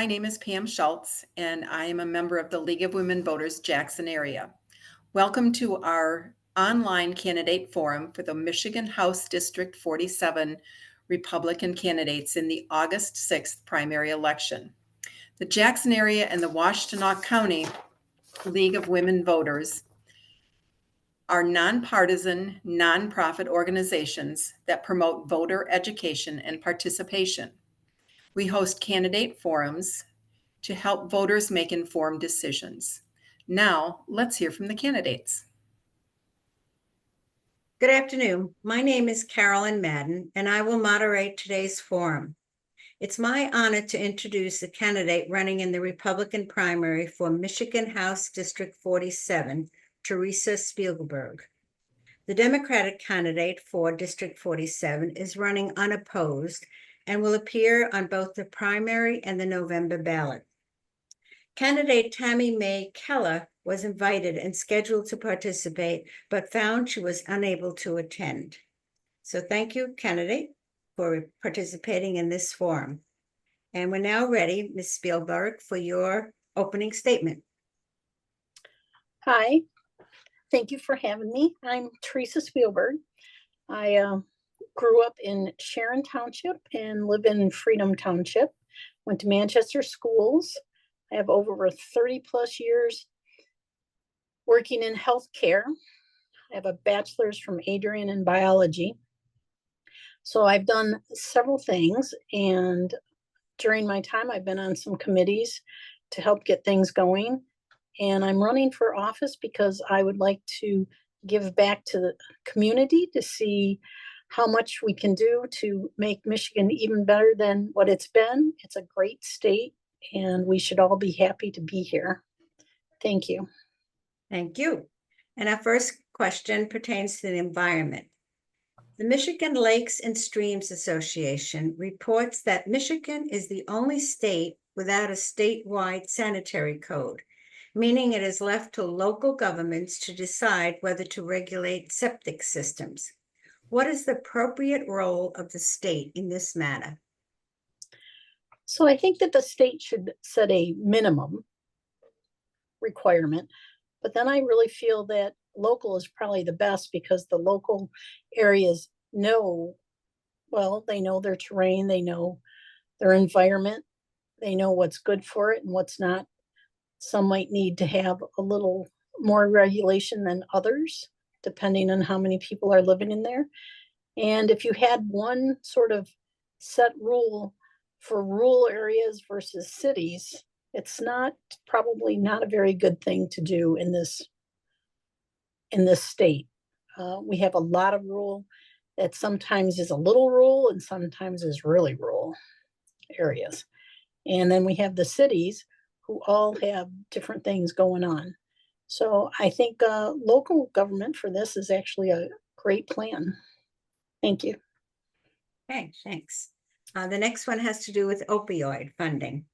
my name is Pam Schultz, and I am a member of the League of Women Voters Jackson area. Welcome to our online candidate forum for the Michigan House District 47 Republican candidates in the August 6th primary election. The Jackson area and the Washtenaw County League of Women Voters are nonpartisan, nonprofit organizations that promote voter education and participation. We host candidate forums to help voters make informed decisions. Now, let's hear from the candidates. Good afternoon. My name is Carolyn Madden, and I will moderate today's forum. It's my honor to introduce the candidate running in the Republican primary for Michigan House District 47, Teresa Spielberg. The Democratic candidate for District 47 is running unopposed and will appear on both the primary and the November ballot. Candidate Tammy Mae Keller was invited and scheduled to participate, but found she was unable to attend. So thank you, candidate, for participating in this forum. And we're now ready, Ms. Spielberg, for your opening statement. Hi, thank you for having me. I'm Teresa Spielberg. I grew up in Sharon Township and live in Freedom Township. Went to Manchester schools. I have over 30 plus years working in healthcare. I have a bachelor's from Adrian in biology. So I've done several things, and during my time, I've been on some committees to help get things going. And I'm running for office because I would like to give back to the community to see how much we can do to make Michigan even better than what it's been. It's a great state, and we should all be happy to be here. Thank you. Thank you. And our first question pertains to the environment. The Michigan Lakes and Streams Association reports that Michigan is the only state without a statewide sanitary code, meaning it is left to local governments to decide whether to regulate septic systems. What is the appropriate role of the state in this matter? So I think that the state should set a minimum requirement, but then I really feel that local is probably the best because the local areas know, well, they know their terrain, they know their environment, they know what's good for it and what's not. Some might need to have a little more regulation than others, depending on how many people are living in there. And if you had one sort of set rule for rural areas versus cities, it's probably not a very good thing to do in this state. We have a lot of rural that sometimes is a little rural and sometimes is really rural areas. And then we have the cities who all have different things going on. So I think local government for this is actually a great plan. Thank you. Okay, thanks. The next one has to do with opioid funding.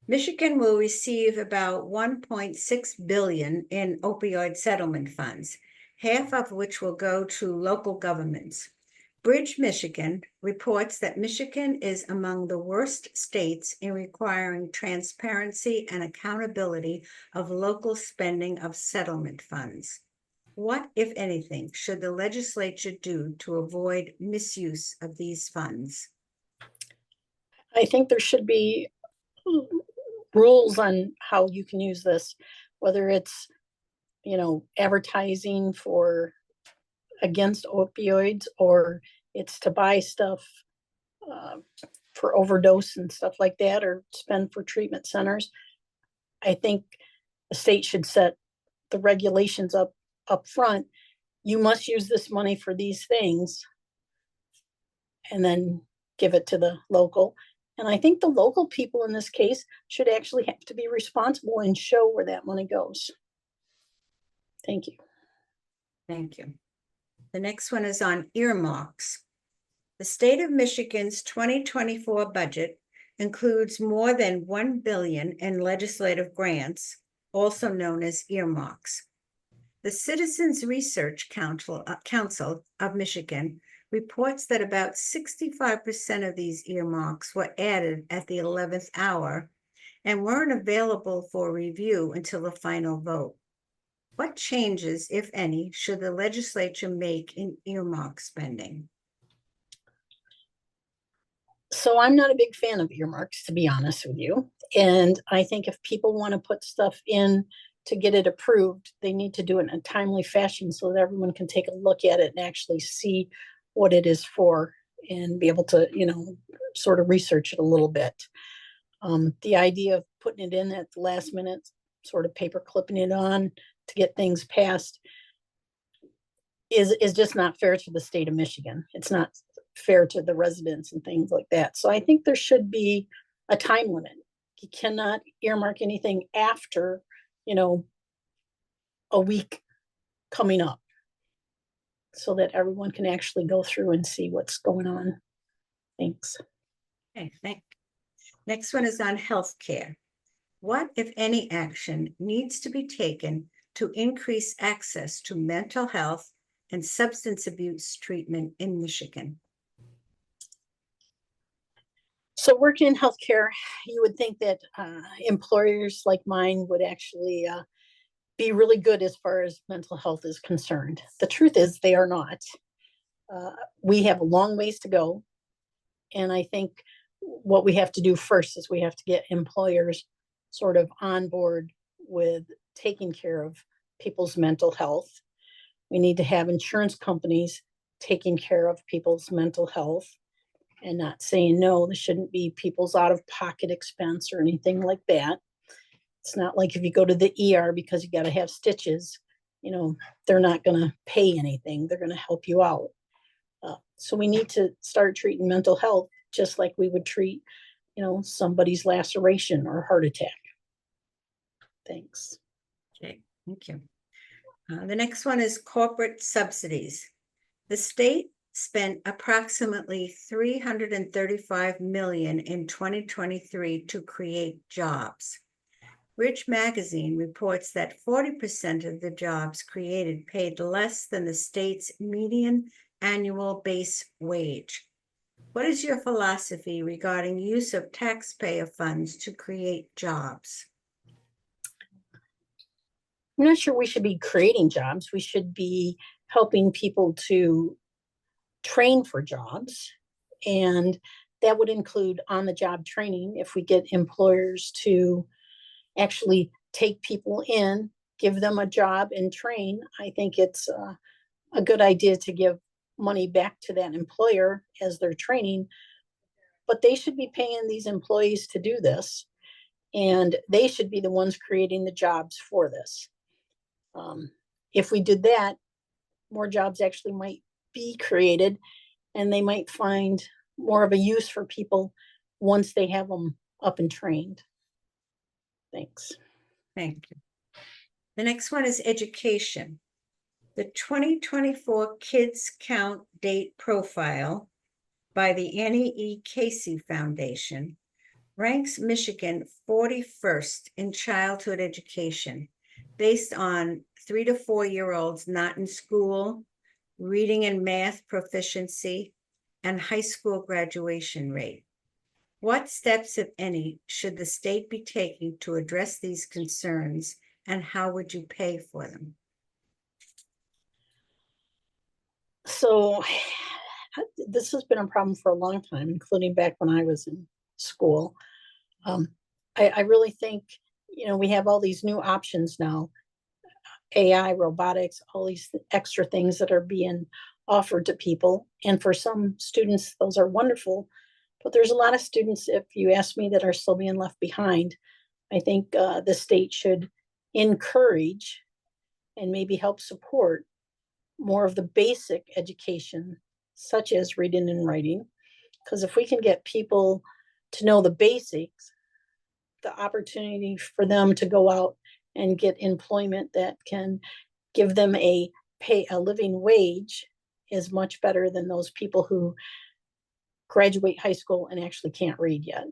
Michigan will receive about $1.6 billion in opioid settlement funds, half of which will go to local governments. Bridge, Michigan reports that Michigan is among the worst states in requiring transparency and accountability of local spending of settlement funds. What, if anything, should the legislature do to avoid misuse of these funds? I think there should be rules on how you can use this, whether it's, advertising against opioids, or it's to buy stuff for overdose and stuff like that, or spend for treatment centers. I think the state should set the regulations up front. You must use this money for these things, and then give it to the local. And I think the local people in this case should actually have to be responsible and show where that money goes. Thank you. Thank you. The next one is on earmarks. The state of Michigan's 2024 budget includes more than $1 billion in legislative grants, also known as earmarks. The Citizens Research Council of Michigan reports that about 65% of these earmarks were added at the 11th hour and weren't available for review until the final vote. What changes, if any, should the legislature make in earmark spending? So I'm not a big fan of earmarks, to be honest with you. And I think if people want to put stuff in to get it approved, they need to do it in a timely fashion so that everyone can take a look at it and actually see what it is for and be able to, sort of research it a little bit. The idea of putting it in at the last minute, sort of paper clipping it on to get things passed is just not fair to the state of Michigan. It's not fair to the residents and things like that. So I think there should be a time limit. You cannot earmark anything after, a week coming up so that everyone can actually go through and see what's going on. Thanks. Okay, next one is on healthcare. What, if any, action needs to be taken to increase access to mental health and substance abuse treatment in Michigan? So working in healthcare, you would think that employers like mine would actually be really good as far as mental health is concerned. The truth is they are not. We have a long ways to go. And I think what we have to do first is we have to get employers sort of on board with taking care of people's mental health. We need to have insurance companies taking care of people's mental health and not saying, no, this shouldn't be people's out of pocket expense or anything like that. It's not like if you go to the ER because you got to have stitches, they're not going to pay anything. They're going to help you out. So we need to start treating mental health just like we would treat, somebody's laceration or heart attack. Thanks. Okay, thank you. The next one is corporate subsidies. The state spent approximately $335 million in 2023 to create jobs. Rich Magazine reports that 40% of the jobs created paid less than the state's median annual base wage. What is your philosophy regarding use of taxpayer funds to create jobs? I'm not sure we should be creating jobs. We should be helping people to train for jobs. And that would include on-the-job training. If we get employers to actually take people in, give them a job and train, I think it's a good idea to give money back to that employer as they're training. But they should be paying these employees to do this. And they should be the ones creating the jobs for this. If we did that, more jobs actually might be created and they might find more of a use for people once they have them up and trained. Thanks. Thank you. The next one is education. The 2024 Kids Count Date Profile by the Annie E. Casey Foundation ranks Michigan 41st in childhood education based on 3 to 4 year olds not in school, reading and math proficiency, and high school graduation rate. What steps, if any, should the state be taking to address these concerns, and how would you pay for them? So this has been a problem for a long time, including back when I was in school. I really think, we have all these new options now, AI, robotics, all these extra things that are being offered to people. And for some students, those are wonderful. But there's a lot of students, if you ask me, that are still being left behind. I think the state should encourage and maybe help support more of the basic education, such as reading and writing. Because if we can get people to know the basics, the opportunity for them to go out and get employment that can give them a living wage is much better than those people who graduate high school and actually can't read yet.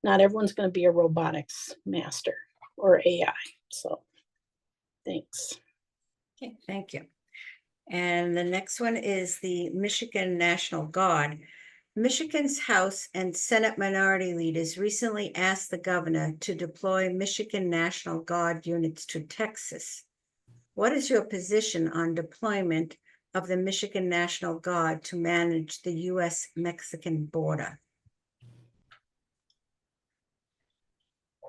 Not everyone's going to be a robotics master or AI. So thanks. Okay, thank you. And the next one is the Michigan National Guard Michigan's House and Senate minority leaders recently asked the governor to deploy Michigan National Guard units to Texas. What is your position on deployment of the Michigan National Guard to manage the U.S.-Mexican border?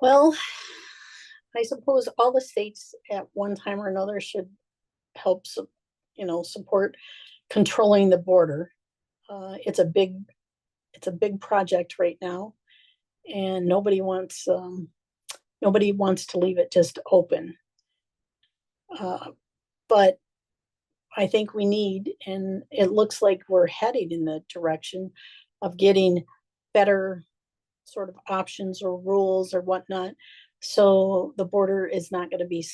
Well, I suppose all the states at one time or another should help, support controlling the border. It's a big project right now, and nobody wants to leave it just open. But I think we need, and it looks like we're heading in the direction of getting better sort of options or rules or whatnot. So the border is not going to be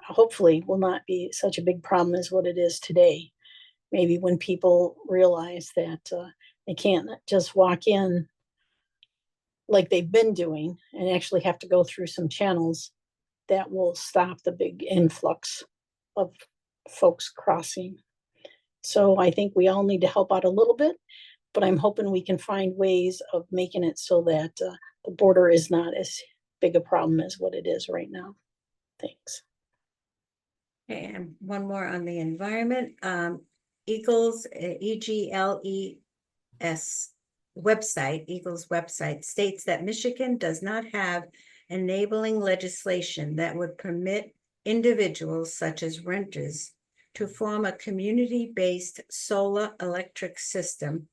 hopefully will not be such a big problem as what it is today. Maybe when people realize that they can't just walk in like they've been doing and actually have to go through some channels, that will stop the big influx of folks crossing. So I think we all need to help out a little bit, but I'm hoping we can find ways of making it so that the border is not as big a problem as what it is right now. Thanks. And one more on the environment. Eagles, EGLES website, Eagles website states that Michigan does not have enabling legislation that would permit individuals such as renters to form a community-based solar electric system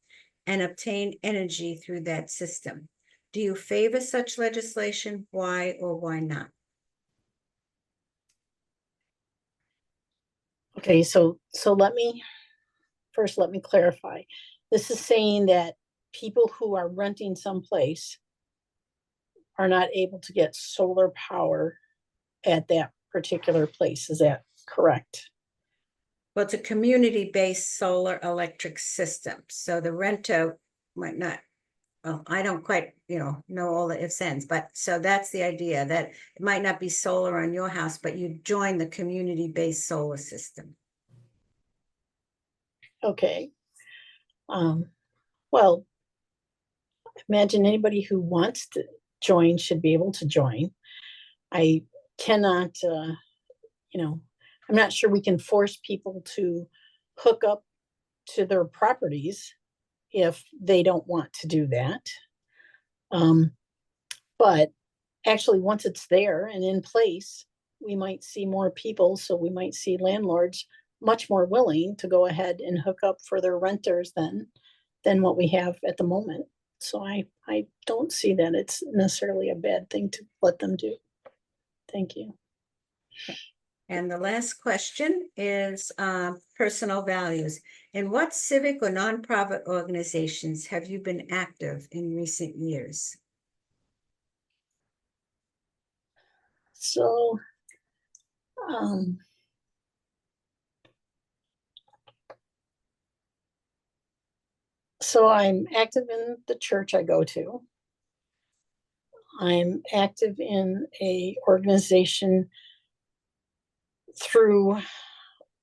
and obtain energy through that system. Do you favor such legislation? Why or why not? Okay, so let me clarify. This is saying that people who are renting someplace are not able to get solar power at that particular place. Is that correct? Well, it's a community-based solar electric system. So the renter might not, well, I don't quite, know all the ifs, ands, but so that's the idea, that it might not be solar on your house, but you join the community-based solar system. Okay. Well, imagine anybody who wants to join should be able to join. I cannot, I'm not sure we can force people to hook up to their properties if they don't want to do that. But actually, once it's there and in place, we might see more people. So we might see landlords much more willing to go ahead and hook up for their renters than what we have at the moment. So I don't see that it's necessarily a bad thing to let them do. Thank you. And the last question is personal values. In what civic or nonprofit organizations have you been active in recent years? So I'm active in the church I go to. I'm active in a organization through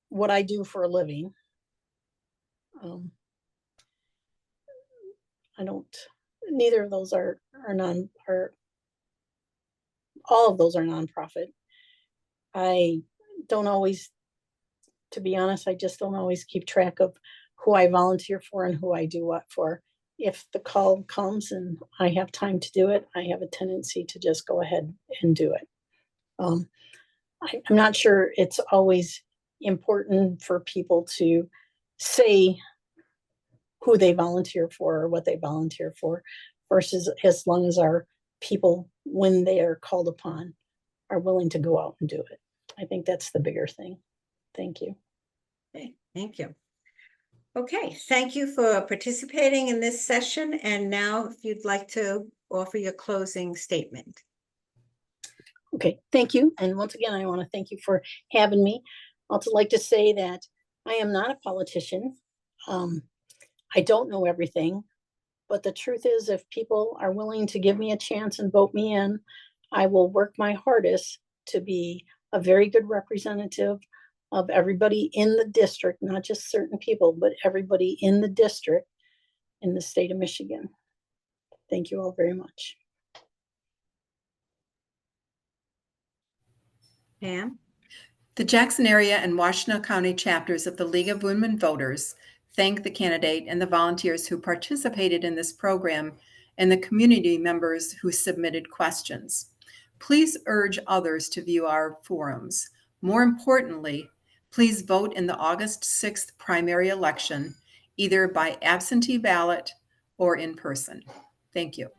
what I do for a living. Neither of those are all of those are nonprofit. I don't always, to be honest, I just don't always keep track of who I volunteer for and who I do what for. If the call comes and I have time to do it, I have a tendency to just go ahead and do it. I'm not sure it's always important for people to say who they volunteer for or what they volunteer for, versus as long as our people, when they are called upon, are willing to go out and do it. I think that's the bigger thing. Thank you. Okay, thank you. Okay, thank you for participating in this session. And now if you'd like to offer your closing statement. Okay, thank you. And once again, I want to thank you for having me. I'd also like to say that I am not a politician. I don't know everything, but the truth is, if people are willing to give me a chance and vote me in, I will work my hardest to be a very good representative of everybody in the district, not just certain people, but everybody in the district, in the state of Michigan. Thank you all very much. Pam? The Jackson area and Washtenaw County chapters of the League of Women Voters thank the candidate and the volunteers who participated in this program and the community members who submitted questions. Please urge others to view our forums. More importantly, please vote in the August 6th primary election, either by absentee ballot or in person. Thank you.